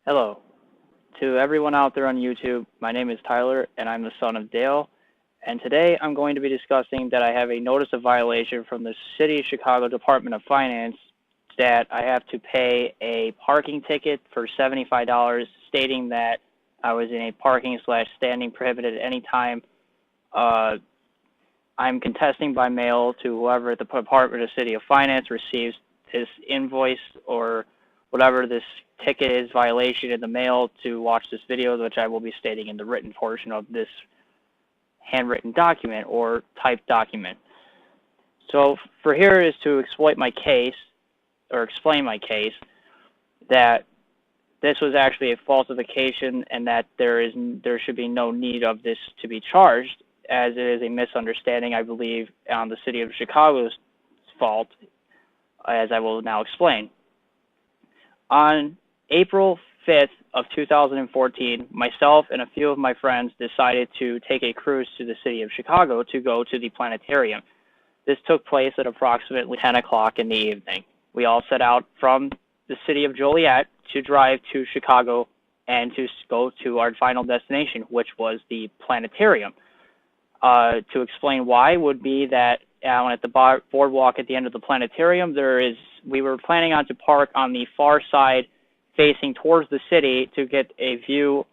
Hello. To everyone out there on YouTube, my name is Tyler, and I'm the son of Dale. And today I'm going to be discussing that I have a notice of violation from the City of Chicago Department of Finance that I have to pay a parking ticket for $75, stating that I was in a parking/standing prohibited at any time. I'm contesting by mail to whoever at the Department of City of Finance receives this invoice or whatever this ticket is violation in the mail to watch this video, which I will be stating in the written portion of this handwritten document or typed document. So for here is to exploit my case, or explain my case, that this was actually a falsification and that there should be no need of this to be charged, as it is a misunderstanding, I believe, on the City of Chicago's fault, as I will now explain. On April 5th of 2014, myself and a few of my friends decided to take a cruise to the City of Chicago to go to the planetarium. This took place at approximately 10 o'clock in the evening. We all set out from the city of Joliet to drive to Chicago and to go to our final destination, which was the planetarium. To explain why would be that at the boardwalk at the end of the planetarium, we were planning on to park on the far side facing towards the city to get a view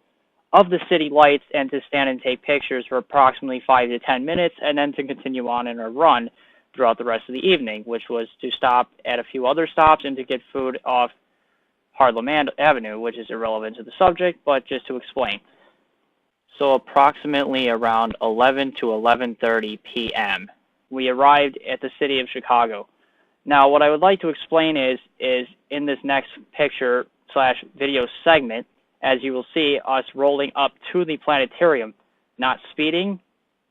of the city lights and to stand and take pictures for approximately 5 to 10 minutes, and then to continue on in a run throughout the rest of the evening, which was to stop at a few other stops and to get food off Harlem Avenue, which is irrelevant to the subject, but just to explain. So approximately around 11 to 11:30 p.m., we arrived at the City of Chicago. Now, what I would like to explain is in this next picture/video segment, as you will see us rolling up to the planetarium, not speeding,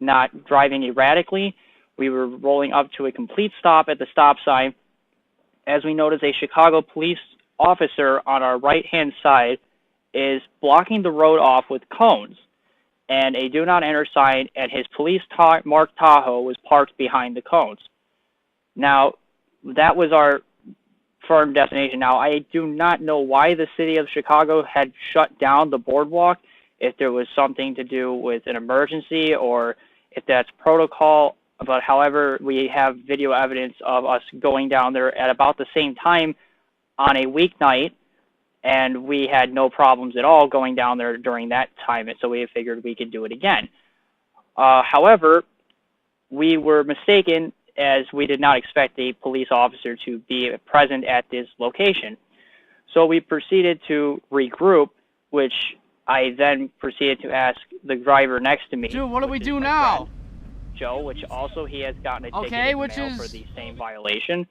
not driving erratically. We were rolling up to a complete stop at the stop sign, as we notice a Chicago police officer on our right-hand side is blocking the road off with cones, and a do not enter sign, and his police marked Tahoe was parked behind the cones. Now, that was our firm destination. Now, I do not know why the City of Chicago had shut down the boardwalk, if there was something to do with an emergency or if that's protocol, but however, we have video evidence of us going down there at about the same time on a weeknight, and we had no problems at all going down there during that time, and so we figured we could do it again. However, we were mistaken, as we did not expect a police officer to be present at this location. So we proceeded to regroup, which I then proceeded to ask the driver next to me. Dude, what do we do now? Joe, which also he has gotten a ticket in the mail for the same violation.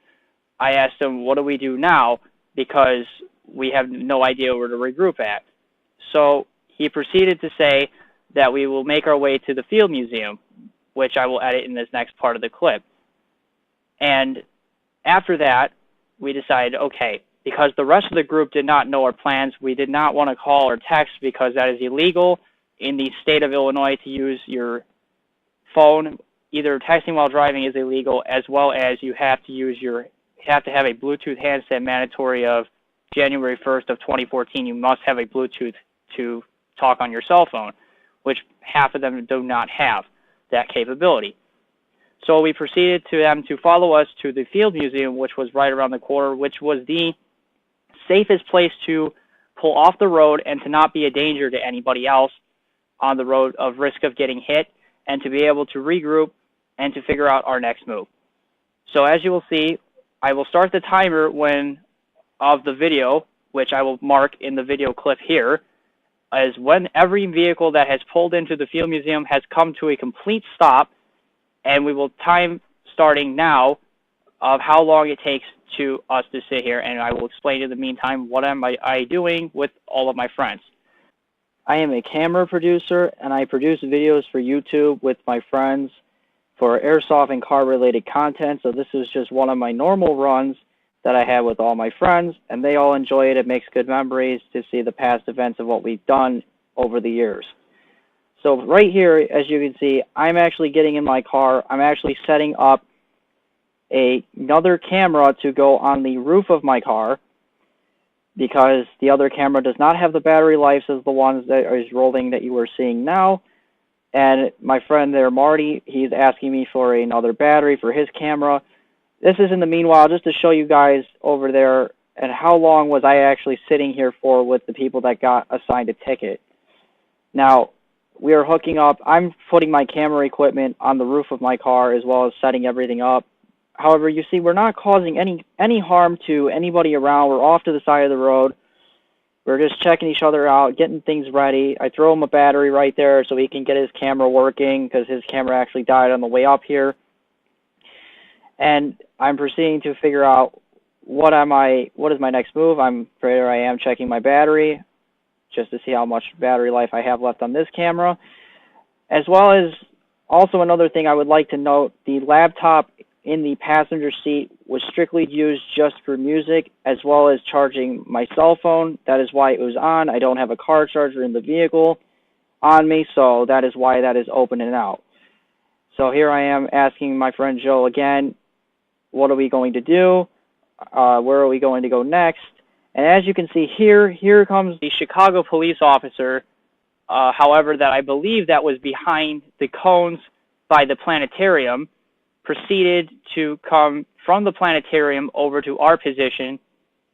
I asked him, what do we do now? Because we have no idea where to regroup at. So he proceeded to say that we will make our way to the Field Museum, which I will edit in this next part of the clip. And after that, we decided, okay, because the rest of the group did not know our plans, we did not want to call or text because that is illegal in the state of Illinois to use your phone. Either texting while driving is illegal, as well as you have to have a Bluetooth handset mandatory of January 1st of 2014. You must have a Bluetooth to talk on your cell phone, which half of them do not have that capability. So we proceeded to them to follow us to the Field Museum, which was right around the corner, which was the safest place to pull off the road and to not be a danger to anybody else on the road of risk of getting hit, and to be able to regroup and to figure out our next move. So as you will see, I will start the timer of the video, which I will mark in the video clip here, as when every vehicle that has pulled into the Field Museum has come to a complete stop, and we will time starting now of how long it takes to us to sit here, and I will explain in the meantime what am I doing with all of my friends. I am a camera producer, and I produce videos for YouTube with my friends for airsoft and car-related content, so this is just one of my normal runs that I have with all my friends, and they all enjoy it. It makes good memories to see the past events of what we've done over the years. So right here, as you can see, I'm actually getting in my car. I'm actually setting up another camera to go on the roof of my car. because the other camera does not have the battery life as the ones that is rolling that you were seeing now. And my friend there, Marty, he's asking me for another battery for his camera. This is in the meanwhile just to show you guys over there and how long was I actually sitting here for with the people that got assigned a ticket. Now, we are hooking up. I'm putting my camera equipment on the roof of my car as well as setting everything up. However, you see, we're not causing any harm to anybody around. We're off to the side of the road. We're just checking each other out, getting things ready. I throw him a battery right there so he can get his camera working because his camera actually died on the way up here. And I'm proceeding to figure out what is my next move. There I am checking my battery just to see how much battery life I have left on this camera. As well as also another thing I would like to note, the laptop in the passenger seat was strictly used just for music as well as charging my cell phone. That is why it was on. I don't have a car charger in the vehicle on me, so that is why that is open and out. So here I am asking my friend Joe again, what are we going to do? Where are we going to go next? And as you can see here comes the Chicago police officer, however, that I believe that was behind the cones by the planetarium, proceeded to come from the planetarium over to our position,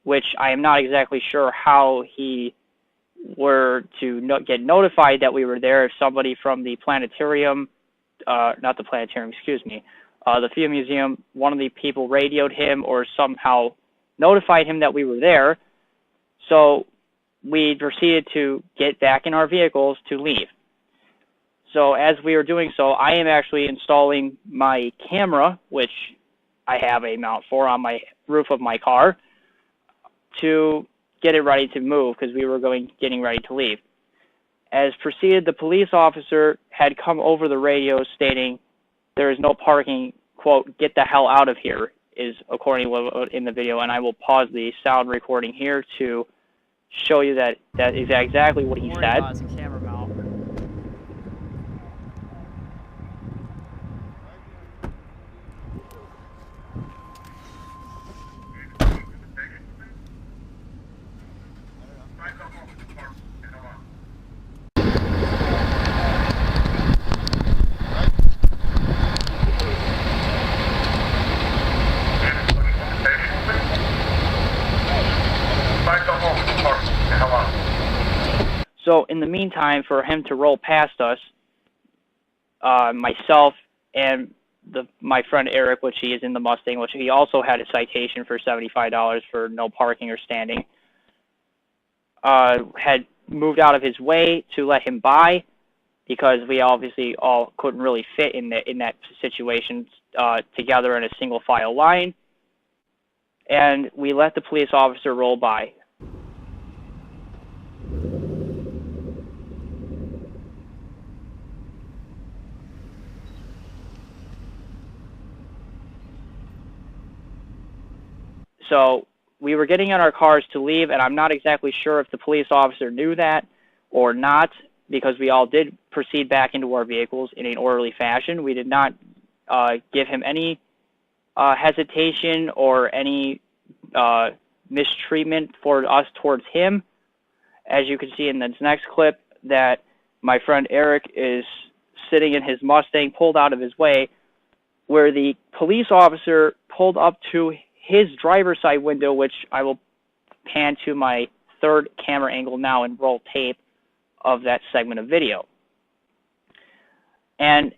which I am not exactly sure how he were to get notified that we were there. If somebody from the planetarium, not the planetarium, excuse me, the Field Museum, one of the people radioed him or somehow notified him that we were there. So we proceeded to get back in our vehicles to leave. So as we were doing so, I am actually installing my camera, which I have a mount for on my roof of my car, to get it ready to move because we were getting ready to leave. As proceeded, the police officer had come over the radio stating there is no parking, quote, get the hell out of here, is according to what in the video, and I will pause the sound recording here to show you that is exactly what he said. So in the meantime, for him to roll past us, myself and my friend Eric, which he is in the Mustang, which he also had a citation for $75 for no parking or standing, had moved out of his way to let him by because we obviously all couldn't really fit in that situation together in a single file line, and we let the police officer roll by. So we were getting in our cars to leave, and I'm not exactly sure if the police officer knew that or not, because we all did proceed back into our vehicles in an orderly fashion. We did not give him any hesitation or any mistreatment for us towards him. As you can see in this next clip, that my friend Eric is sitting in his Mustang, pulled out of his way, where the police officer pulled up to his driver's side window, which I will pan to my third camera angle now and roll tape of that segment of video. And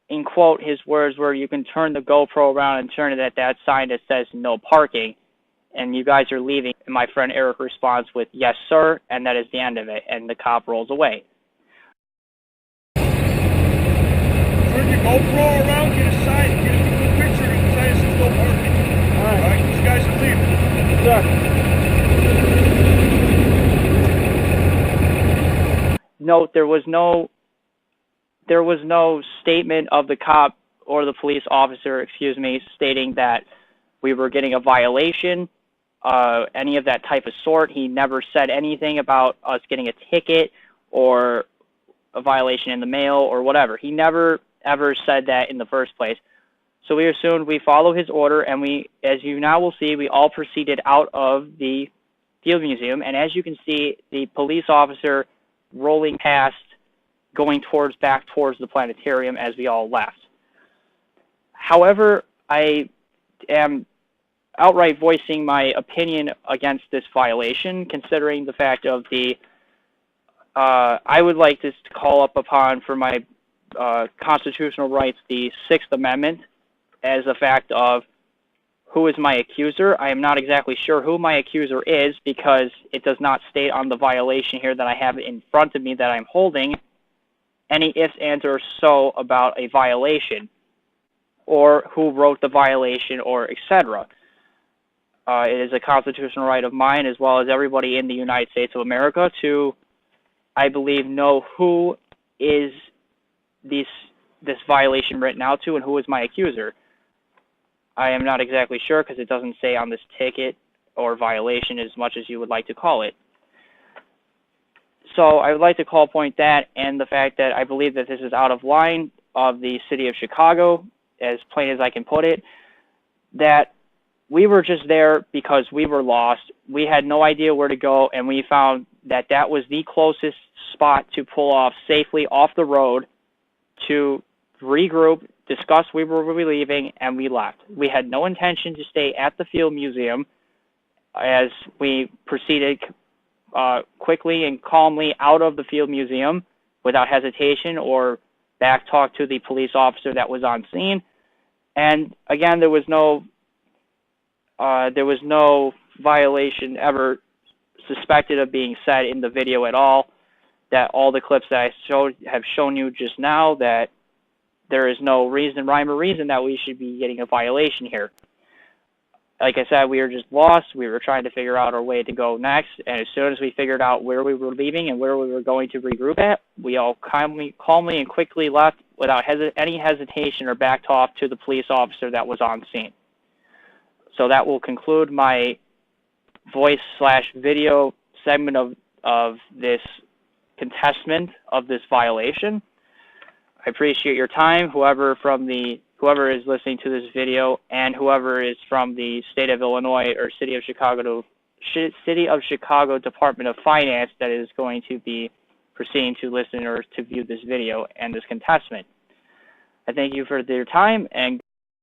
in quote, his words were, "You can turn the GoPro around and turn it at that sign that says no parking, and you guys are leaving." And my friend Eric responds with, "Yes, sir," and that is the end of it, and the cop rolls away. Turn your GoPro around, get a sign, get a good picture, and the sign says no parking. All right, these guys are leaving. Sir. Note, there was no statement of the cop or the police officer, excuse me, stating that we were getting a violation, any of that type of sort. He never said anything about us getting a ticket or a violation in the mail or whatever. He never, ever said that in the first place. So we assumed we follow his order, and we, as you now will see, we all proceeded out of the Field Museum, and as you can see, the police officer rolling past, going back towards the planetarium as we all left. However, I am outright voicing my opinion against this violation, considering the fact of I would like to call up upon for my constitutional rights the Sixth Amendment as a fact of who is my accuser. I am not exactly sure who my accuser is because it does not state on the violation here that I have in front of me that I'm holding any ifs, ands, or so about a violation or who wrote the violation or etc. It is a constitutional right of mine as well as everybody in the United States of America to, I believe, know who is this violation written out to and who is my accuser. I am not exactly sure because it doesn't say on this ticket or violation as much as you would like to call it. So I would like to call point that and the fact that I believe that this is out of line of the city of Chicago, as plain as I can put it, that we were just there because we were lost. We had no idea where to go, and we found that that was the closest spot to pull off safely off the road to regroup, discuss we were leaving, and we left. We had no intention to stay at the Field Museum as we proceeded quickly and calmly out of the Field Museum without hesitation or back talk to the police officer that was on scene. And again, there was no violation ever suspected of being said in the video at all. That all the clips that I have shown you just now, that there is no rhyme or reason that we should be getting a violation here. Like I said, we were just lost. We were trying to figure out our way to go next, and as soon as we figured out where we were leaving and where we were going to regroup at, we all calmly and quickly left without any hesitation or backed off to the police officer that was on scene. So that will conclude my voice/video segment of this contestment of this violation. I appreciate your time, whoever is listening to this video, and whoever is from the state of Illinois or City of Chicago Department of Finance that is going to be proceeding to listen or to view this video and this contestment. I thank you for your time, and